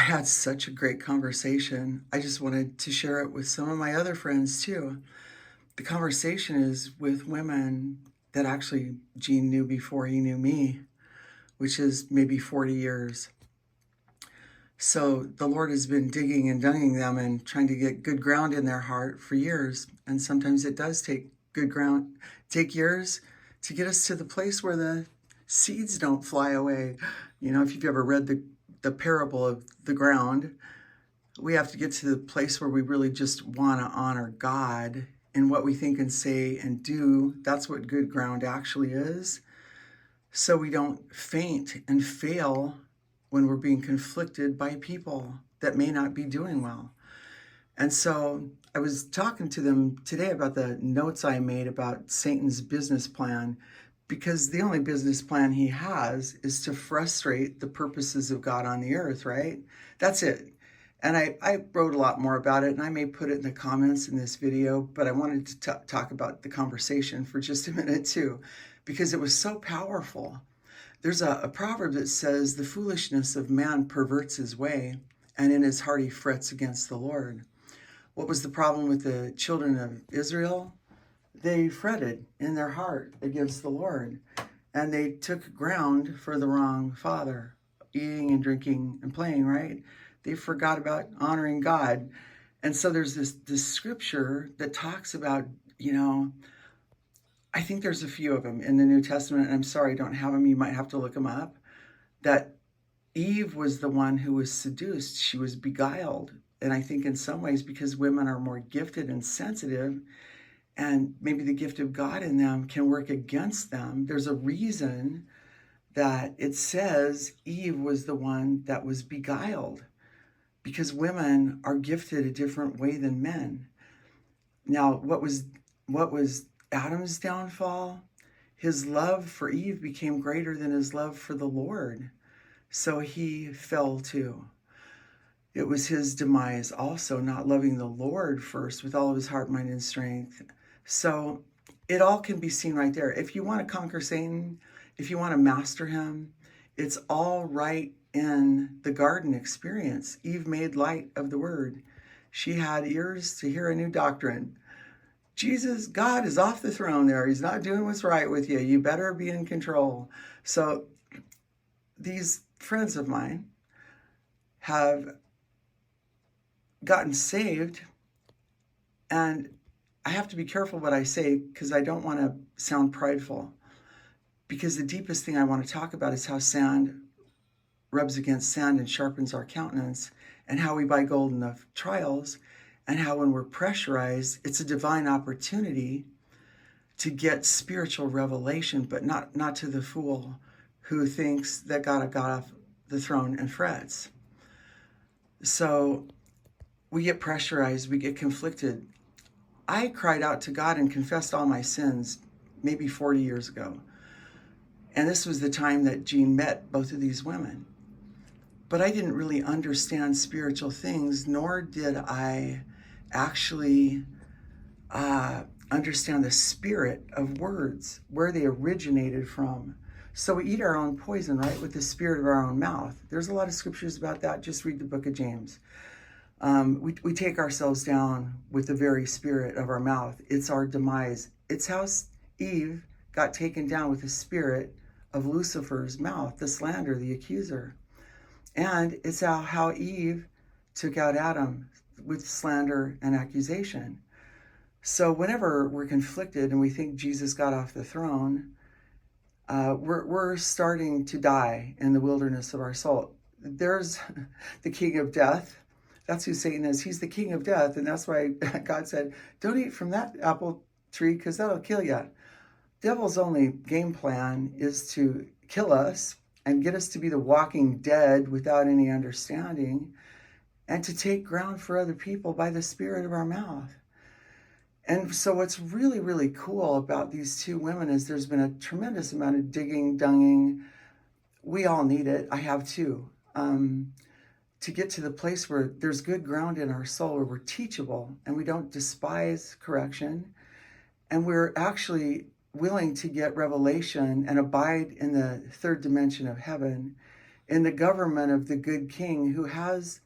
had such a great conversation. I just wanted to share it with some of my other friends too. The conversation is with women that actually Gene knew before he knew me, which is maybe 40 years. So the Lord has been digging and dunging them and trying to get good ground in their heart for years. And sometimes it does take good ground, take years to get us to the place where the seeds don't fly away. You know, if you've ever read the parable of the ground, we have to get to the place where we really just want to honor God in what we think and say and do. That's what good ground actually is. So we don't faint and fail when we're being conflicted by people that may not be doing well. And so I was talking to them today about the notes I made about Satan's business plan, because the only business plan he has is to frustrate the purposes of God on the earth, right? That's it. And I wrote a lot more about it, and I may put it in the comments in this video, but I wanted to talk about the conversation for just a minute too, because it was so powerful. There's a proverb that says, the foolishness of man perverts his way, and in his heart he frets against the Lord. What was the problem with the children of Israel? They fretted in their heart against the Lord, and they took ground for the wrong father, eating and drinking and playing, right? They forgot about honoring God. And so there's this scripture that talks about, I think there's a few of them in the New Testament, and I'm sorry I don't have them. You might have to look them up. That Eve was the one who was seduced. She was beguiled. And I think in some ways, because women are more gifted and sensitive, and maybe the gift of God in them can work against them, there's a reason that it says Eve was the one that was beguiled, because women are gifted a different way than men. Now, what was Adam's downfall? His love for Eve became greater than his love for the Lord. So he fell too. It was his demise also, not loving the Lord first with all of his heart, mind, and strength. So it all can be seen right there. If you want to conquer Satan, if you want to master him, it's all right in the garden experience. Eve made light of the word. She had ears to hear a new doctrine. God is off the throne there. He's not doing what's right with you. You better be in control. So these friends of mine have gotten saved, and I have to be careful what I say because I don't want to sound prideful, because the deepest thing I want to talk about is how sand rubs against sand and sharpens our countenance, and how we buy gold in the trials, and how when we're pressurized, it's a divine opportunity to get spiritual revelation, but not to the fool who thinks that God got off the throne and frets. So we get pressurized, we get conflicted. I cried out to God and confessed all my sins maybe 40 years ago. And this was the time that Jean met both of these women. But I didn't really understand spiritual things, nor did I actually understand the spirit of words, where they originated from. So we eat our own poison, right, with the spirit of our own mouth. There's a lot of scriptures about that. Just read the book of James. We take ourselves down with the very spirit of our mouth. It's our demise. It's how Eve got taken down with the spirit of Lucifer's mouth, the slander, the accuser. And it's how Eve took out Adam with slander and accusation. So whenever we're conflicted and we think Jesus got off the throne, we're starting to die in the wilderness of our soul. There's the king of death. That's who Satan is. He's the king of death. And that's why God said, don't eat from that apple tree because that'll kill you. Devil's only game plan is to kill us and get us to be the walking dead without any understanding, and to take ground for other people by the spirit of our mouth. And so what's really, really cool about these two women is there's been a tremendous amount of digging, dunging. We all need it. I have too. To get to the place where there's good ground in our soul, where we're teachable and we don't despise correction, and we're actually willing to get revelation and abide in the third dimension of heaven in the government of the good king who has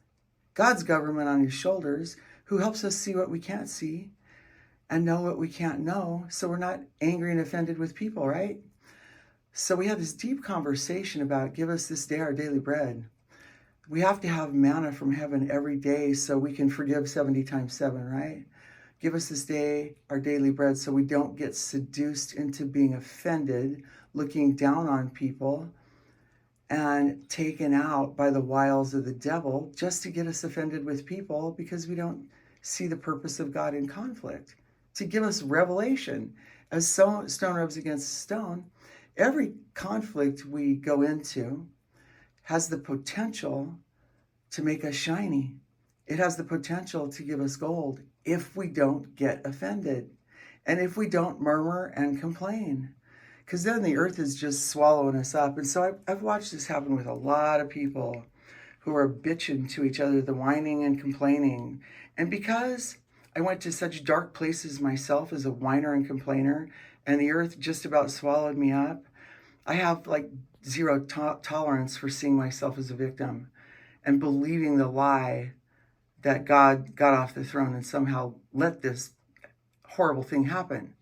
God's government on his shoulders, who helps us see what we can't see and know what we can't know, so we're not angry and offended with people, right? So we had this deep conversation about give us this day our daily bread. We have to have manna from heaven every day so we can forgive 70 times 7, right? Give us this day our daily bread so we don't get seduced into being offended, looking down on people, and taken out by the wiles of the devil just to get us offended with people because we don't see the purpose of God in conflict. To give us revelation. As stone rubs against stone, every conflict we go into has the potential to make us shiny. It has the potential to give us gold if we don't get offended and if we don't murmur and complain. Because then the earth is just swallowing us up. And so I've watched this happen with a lot of people who are bitching to each other, the whining and complaining. And because I went to such dark places myself as a whiner and complainer, and the earth just about swallowed me up, I have like zero tolerance for seeing myself as a victim and believing the lie that God got off the throne and somehow let this horrible thing happen.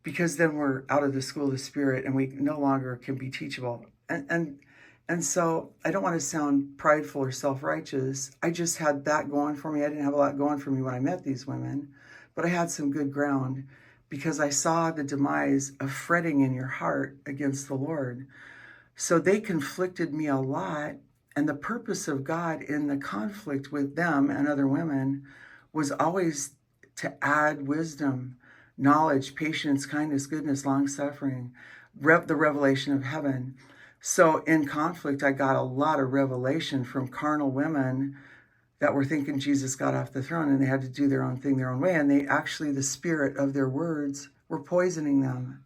Because then we're out of the school of the Spirit and we no longer can be teachable. And so I don't want to sound prideful or self-righteous. I just had that going for me. I didn't have a lot going for me when I met these women, but I had some good ground because I saw the demise of fretting in your heart against the Lord. So they conflicted me a lot. And the purpose of God in the conflict with them and other women was always to add wisdom, knowledge, patience, kindness, goodness, long-suffering, the revelation of heaven. So in conflict, I got a lot of revelation from carnal women that were thinking Jesus got off the throne and they had to do their own thing their own way. And they actually, the spirit of their words were poisoning them.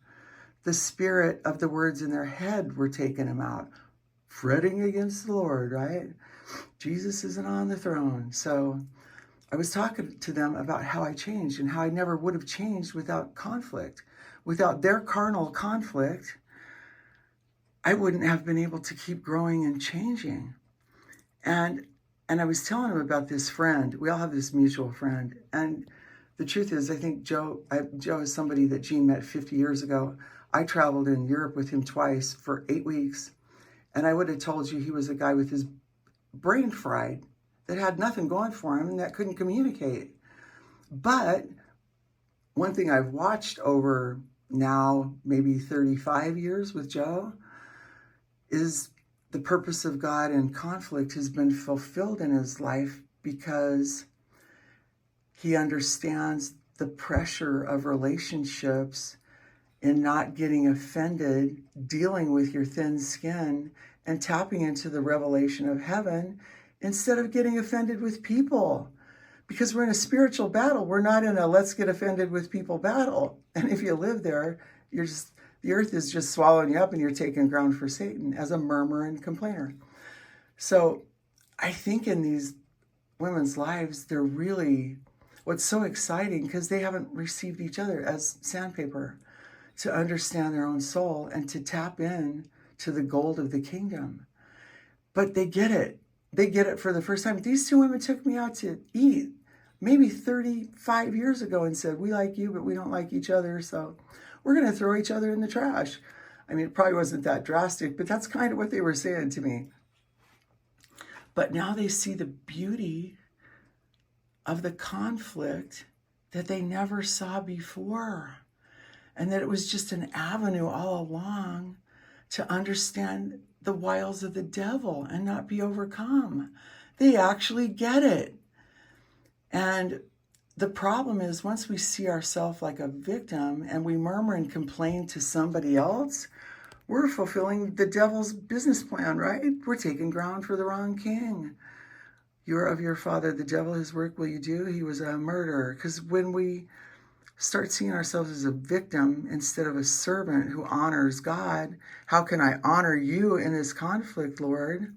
The spirit of the words in their head were taking them out. Fretting against the Lord, right? Jesus isn't on the throne. So I was talking to them about how I changed and how I never would have changed without conflict. Without their carnal conflict, I wouldn't have been able to keep growing and changing. And I was telling them about this friend. We all have this mutual friend. And the truth is, I think Joe is somebody that Gene met 50 years ago. I traveled in Europe with him twice for 8 weeks. And I would have told you he was a guy with his brain fried that had nothing going for him and that couldn't communicate. But one thing I've watched over now maybe 35 years with Joe is the purpose of God in conflict has been fulfilled in his life because he understands the pressure of relationships in not getting offended, dealing with your thin skin, and tapping into the revelation of heaven instead of getting offended with people. Because we're in a spiritual battle. We're not in a let's get offended with people battle. And if you live there, the earth is just swallowing you up and you're taking ground for Satan as a murmurer and complainer. So I think in these women's lives, they're really, what's so exciting, because they haven't received each other as sandpaper, to understand their own soul and to tap in to the gold of the kingdom. But they get it. They get it for the first time. These two women took me out to eat maybe 35 years ago and said, we like you, but we don't like each other, so we're going to throw each other in the trash. I mean, it probably wasn't that drastic, but that's kind of what they were saying to me. But now they see the beauty of the conflict that they never saw before. And that it was just an avenue all along to understand the wiles of the devil and not be overcome. They actually get it. And the problem is once we see ourselves like a victim and we murmur and complain to somebody else, we're fulfilling the devil's business plan, right? We're taking ground for the wrong king. You're of your father, the devil, his work will you do? He was a murderer. Because when we start seeing ourselves as a victim instead of a servant who honors God, how can I honor you in this conflict, Lord?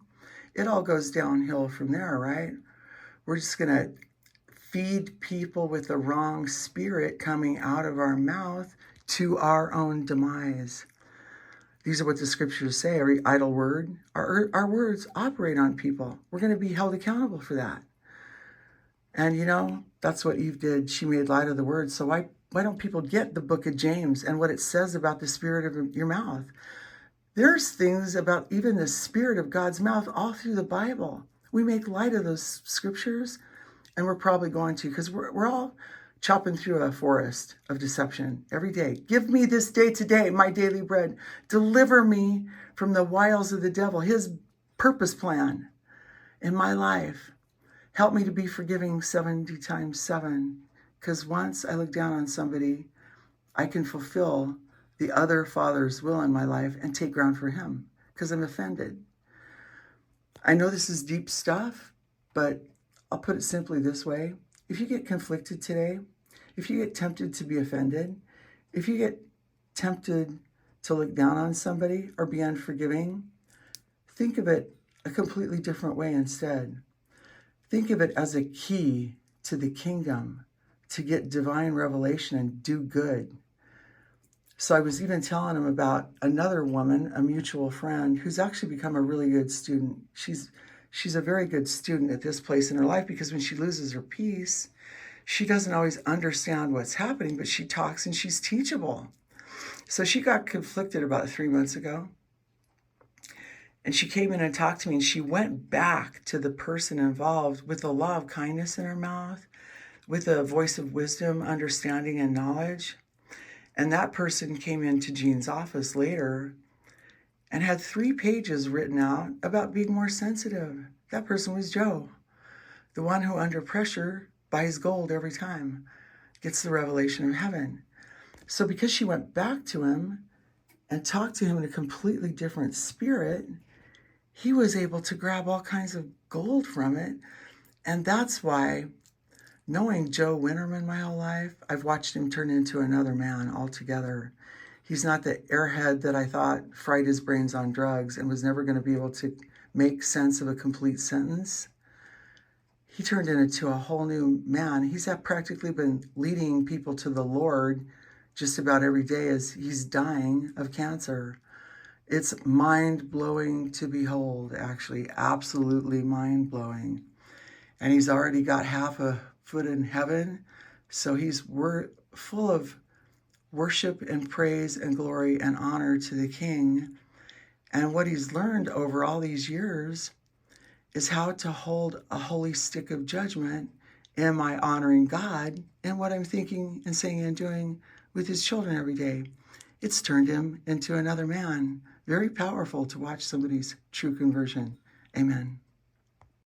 It all goes downhill from there, right? We're just going to feed people with the wrong spirit coming out of our mouth to our own demise. These are what the scriptures say. Every idle word, our words operate on people. We're going to be held accountable for that. And that's what Eve did. She made light of the word. So why don't people get the book of James and what it says about the spirit of your mouth? There's things about even the spirit of God's mouth all through the Bible. We make light of those scriptures, and we're probably going to, because we're all chopping through a forest of deception every day. Give me this day today my daily bread. Deliver me from the wiles of the devil, his purpose plan in my life. Help me to be forgiving 70 times 7, because once I look down on somebody, I can fulfill the other Father's will in my life and take ground for him, because I'm offended. I know this is deep stuff, but I'll put it simply this way. If you get conflicted today, if you get tempted to be offended, if you get tempted to look down on somebody or be unforgiving, think of it a completely different way instead. Think of it as a key to the kingdom to get divine revelation and do good. So I was even telling him about another woman, a mutual friend, who's actually become a really good student. She's a very good student at this place in her life, because when she loses her peace, she doesn't always understand what's happening, but she talks and she's teachable. So she got conflicted about 3 months ago. And she came in and talked to me, and she went back to the person involved with the law of kindness in her mouth, with a voice of wisdom, understanding, and knowledge. And that person came into Jean's office later and had 3 pages written out about being more sensitive. That person was Joe, the one who under pressure buys gold every time, gets the revelation of heaven. So because she went back to him and talked to him in a completely different spirit, he was able to grab all kinds of gold from it. And that's why, knowing Joe Winterman my whole life, I've watched him turn into another man altogether. He's not the airhead that I thought fried his brains on drugs and was never going to be able to make sense of a complete sentence. He turned into a whole new man. He's practically been leading people to the Lord just about every day as he's dying of cancer. It's mind-blowing to behold, actually, absolutely mind-blowing. And he's already got half a foot in heaven, so we're full of worship and praise and glory and honor to the King. And what he's learned over all these years is how to hold a holy stick of judgment. Am I honoring God in what I'm thinking and saying and doing with his children every day? It's turned him into another man. Very powerful to watch somebody's true conversion. Amen.